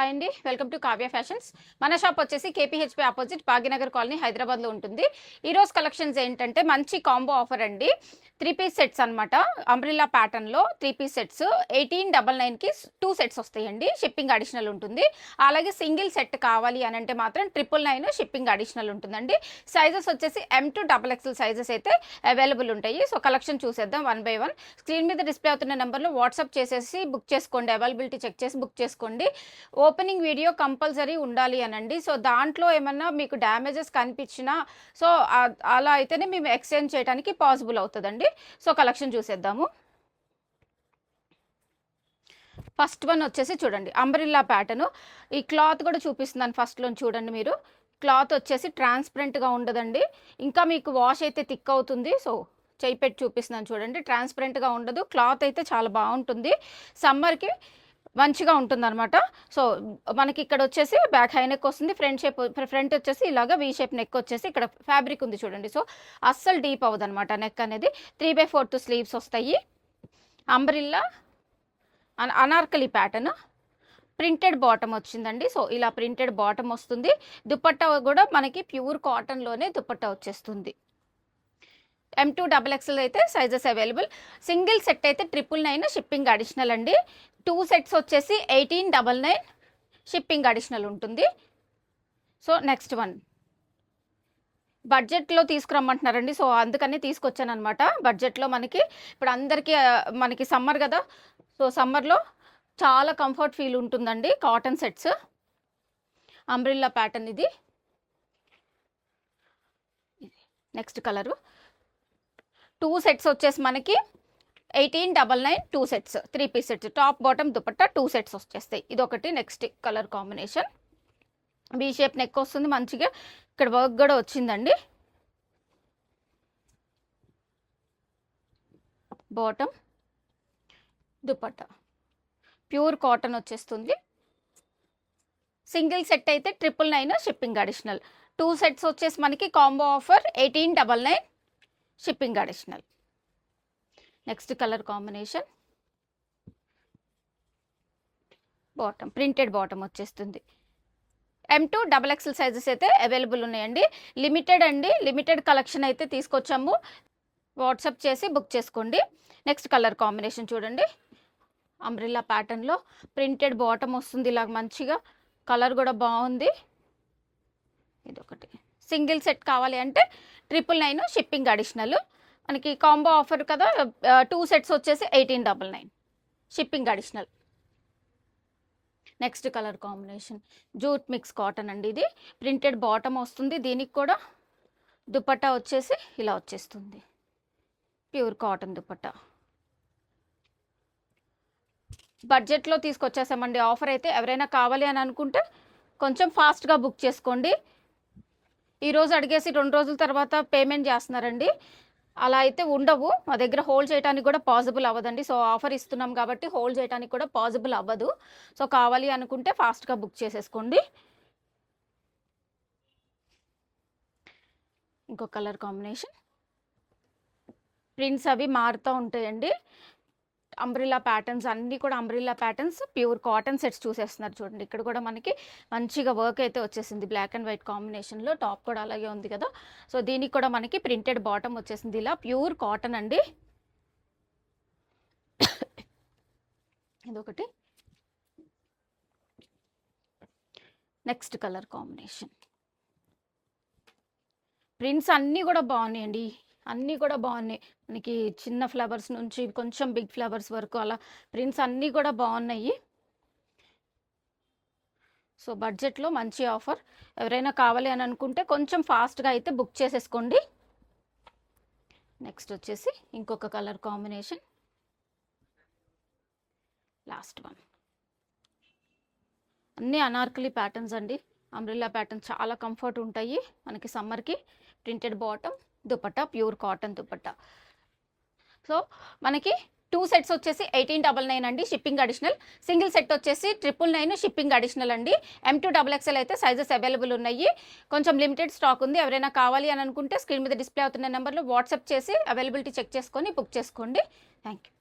Hi అండి, welcome to Kavya fashions. మన shop వచ్చేసి కేపీహెచ్పీ ఆపోజిట్ భాగ్యనగర్ కాలనీ హైదరాబాద్లో ఉంటుంది. ఈరోజు కలెక్షన్స్ ఏంటంటే మంచి కాంబో ఆఫర్ అండి. 3 పీస్ సెట్స్ అనమాట. అంబ్రిల్లా ప్యాటర్న్లో 3 పీస్ సెట్స్ 1899కి 2 సెట్స్ వస్తాయండి. షిప్పింగ్ అడిషనల్ ఉంటుంది. అలాగే సింగిల్ సెట్ కావాలి అని అంటే మాత్రం 999 షిప్పింగ్ అడిషనల్ ఉంటుందండి. సైజెస్ వచ్చేసి M to XXL సైజెస్ అయితే అవైలబుల్ ఉంటాయి. సో కలెక్షన్ చూసేద్దాం వన్ బై వన్. స్క్రీన్ మీద డిస్ప్లే అవుతున్న నెంబర్లో వాట్సాప్ చేసేసి బుక్ చేసుకోండి. అవైలబిలిటీ చెక్ చేసి బుక్ చేసుకోండి. ఓపెనింగ్ వీడియో కంపల్సరీ ఉండాలి అనండి. సో దాంట్లో ఏమన్నా మీకు డ్యామేజెస్ కనిపించినా సో అలా అయితేనే మేము ఎక్స్చేంజ్ చేయడానికి పాసిబుల్ అవుతుందండి. సో కలెక్షన్ చూసేద్దాము. ఫస్ట్ వన్ వచ్చేసి చూడండి, అంబ్రిల్లా ప్యాటర్న్. ఈ క్లాత్ కూడా చూపిస్తున్నాను ఫస్ట్లో చూడండి మీరు. క్లాత్ వచ్చేసి ట్రాన్స్పరెంట్గా ఉండదండి. ఇంకా మీకు వాష్ అయితే థిక్ అవుతుంది. సో చేయి పెట్టి చూపిస్తున్నాను చూడండి, ట్రాన్స్పరెంట్గా ఉండదు. క్లాత్ అయితే చాలా బాగుంటుంది. సమ్మర్కి మంచిగా ఉంటుందన్నమాట. సో మనకి ఇక్కడ వచ్చేసి బ్యాక్ హై నెక్ వస్తుంది. ఫ్రంట్ వచ్చేసి ఇలాగా వీ షేప్ నెక్ వచ్చేసి ఇక్కడ ఫ్యాబ్రిక్ ఉంది చూడండి. సో అస్సలు డీప్ అవ్వదు అనమాట నెక్ అనేది. 3/4 స్లీవ్స్ వస్తాయి. Umbrella Anarkali pattern, printed bottom వచ్చిందండి. సో ఇలా ప్రింటెడ్ బాటమ్ వస్తుంది. దుపట్టా కూడా మనకి ప్యూర్ కాటన్లోనే దుపట్టా వచ్చేస్తుంది. M to XXL అయితే సైజెస్ అవైలబుల్. సింగిల్ సెట్ అయితే 999 షిప్పింగ్ అడిషనల్ అండి. 2 సెట్స్ వచ్చేసి 1899 షిప్పింగ్ అడిషనల్ ఉంటుంది. సో నెక్స్ట్ వన్ బడ్జెట్లో తీసుకురమ్మంటున్నారండి. సో అందుకని తీసుకొచ్చాను అనమాట. బడ్జెట్లో మనకి ఇప్పుడు అందరికీ మనకి సమ్మర్ కదా. సో సమ్మర్లో చాలా కంఫర్ట్ ఫీల్ ఉంటుందండి. కాటన్ సెట్స్ అంబ్రిల్లా ప్యాటర్న్ ఇది. నెక్స్ట్ కలరు 2 సెట్స్ వచ్చేసి మనకి 1899 2 sets 3 piece sets top bottom dupatta 2 sets వచ్చేస్తాయి. ఇది ఒకటి. Next colour combination V shape neck వస్తుంది. మంచిగా ఇక్కడ వర్క్ కూడా వచ్చిందండి. బాటమ్ దుపట్టా ప్యూర్ కాటన్ వచ్చేస్తుంది. సింగిల్ సెట్ అయితే 999 షిప్పింగ్ అడిషనల్. 2 సెట్స్ వచ్చేసి మనకి combo offer 1899 shipping additional. Next colour combination bottom printed bottom వచ్చేస్తుంది. M to XXL సైజెస్ అయితే అవైలబుల్ ఉన్నాయండి. లిమిటెడ్ అండి, లిమిటెడ్ కలెక్షన్ అయితే తీసుకొచ్చాము. వాట్సాప్ చేసి బుక్ చేసుకోండి. నెక్స్ట్ కలర్ కాంబినేషన్ చూడండి, అంబ్రిల్లా ప్యాటర్న్లో ప్రింటెడ్ బాటమ్ వస్తుంది. ఇలాగ మంచిగా కలర్ కూడా బాగుంది. ఇదొకటి. సింగిల్ సెట్ కావాలి అంటే 999 షిప్పింగ్ అడిషనల్. మనకి కాంబో ఆఫర్ కదా. 2 సెట్స్ వచ్చేసి 1899 shipping additional. Next colour combination jute mix cotton అండి. ఇది ప్రింటెడ్ బాటమ్ వస్తుంది. దీనికి కూడా దుపట్టా వచ్చేసి ఇలా వచ్చేస్తుంది. Pure cotton dupatta. బడ్జెట్లో తీసుకొచ్చేసామండి ఆఫర్ అయితే. ఎవరైనా కావాలి అని అనుకుంటే కొంచెం ఫాస్ట్గా బుక్ చేసుకోండి. ఈరోజు అడిగేసి 2 రోజుల తర్వాత పేమెంట్ చేస్తున్నారండి. అలా అయితే ఉండవు. మా దగ్గర హోల్డ్ చేయడానికి కూడా పాసిబుల్ అవ్వదండి. సో ఆఫర్ ఇస్తున్నాం కాబట్టి హోల్డ్ చేయడానికి కూడా పాసిబుల్ అవ్వదు. సో కావాలి అనుకుంటే ఫాస్ట్గా బుక్ చేసేసుకోండి. ఇంకో కలర్ కాంబినేషన్. ప్రింట్స్ అవి మారుతూ ఉంటాయండి. అంబ్రిల్లా ప్యాటర్న్స్ అన్నీ కూడా umbrella patterns pure cotton sets చూసేస్తున్నారు చూడండి. ఇక్కడ కూడా మనకి మంచిగా వర్క్ అయితే వచ్చేసింది. బ్లాక్ అండ్ వైట్ కాంబినేషన్లో టాప్ కూడా అలాగే ఉంది కదా. సో దీనికి కూడా మనకి ప్రింటెడ్ బాటమ్ వచ్చేసింది. ఇలా ప్యూర్ కాటన్ అండి. ఇదొకటి. Next colour combination. ప్రింట్స్ అన్నీ కూడా బాగున్నాయండి. అన్నీ కూడా బాగున్నాయి. మనకి చిన్న ఫ్లవర్స్ నుంచి కొంచెం బిగ్ ఫ్లవర్స్ వరకు అలా ప్రింట్స్ అన్నీ కూడా బాగున్నాయి. సో బడ్జెట్లో మంచి ఆఫర్. ఎవరైనా కావాలి అని అనుకుంటే కొంచెం ఫాస్ట్గా అయితే బుక్ చేసేసుకోండి. నెక్స్ట్ వచ్చేసి ఇంకొక కలర్ కాంబినేషన్. Last one. అన్నీ అనార్కలి ప్యాటర్న్స్ అండి. అంబ్రిల్లా ప్యాటర్న్ చాలా కంఫర్ట్ ఉంటాయి మనకి సమ్మర్కి. Printed bottom dupatta pure cotton dupatta. So మనకి 2 సెట్స్ వచ్చేసి 1899 అండి షిప్పింగ్ అడిషనల్. సింగిల్ సెట్ వచ్చేసి 999 షిప్పింగ్ అడిషనల్ అండి. M to XXL అయితే సైజెస్ అవైలబుల్ ఉన్నాయి. కొంచెం లిమిటెడ్ స్టాక్ ఉంది. ఎవరైనా కావాలి అని అనుకుంటే స్క్రీన్ మీద డిస్ప్లే అవుతున్న నెంబర్లో వాట్సాప్ చేసి అవైలబిలిటీ చెక్ చేసుకొని బుక్ చేసుకోండి. Thank you.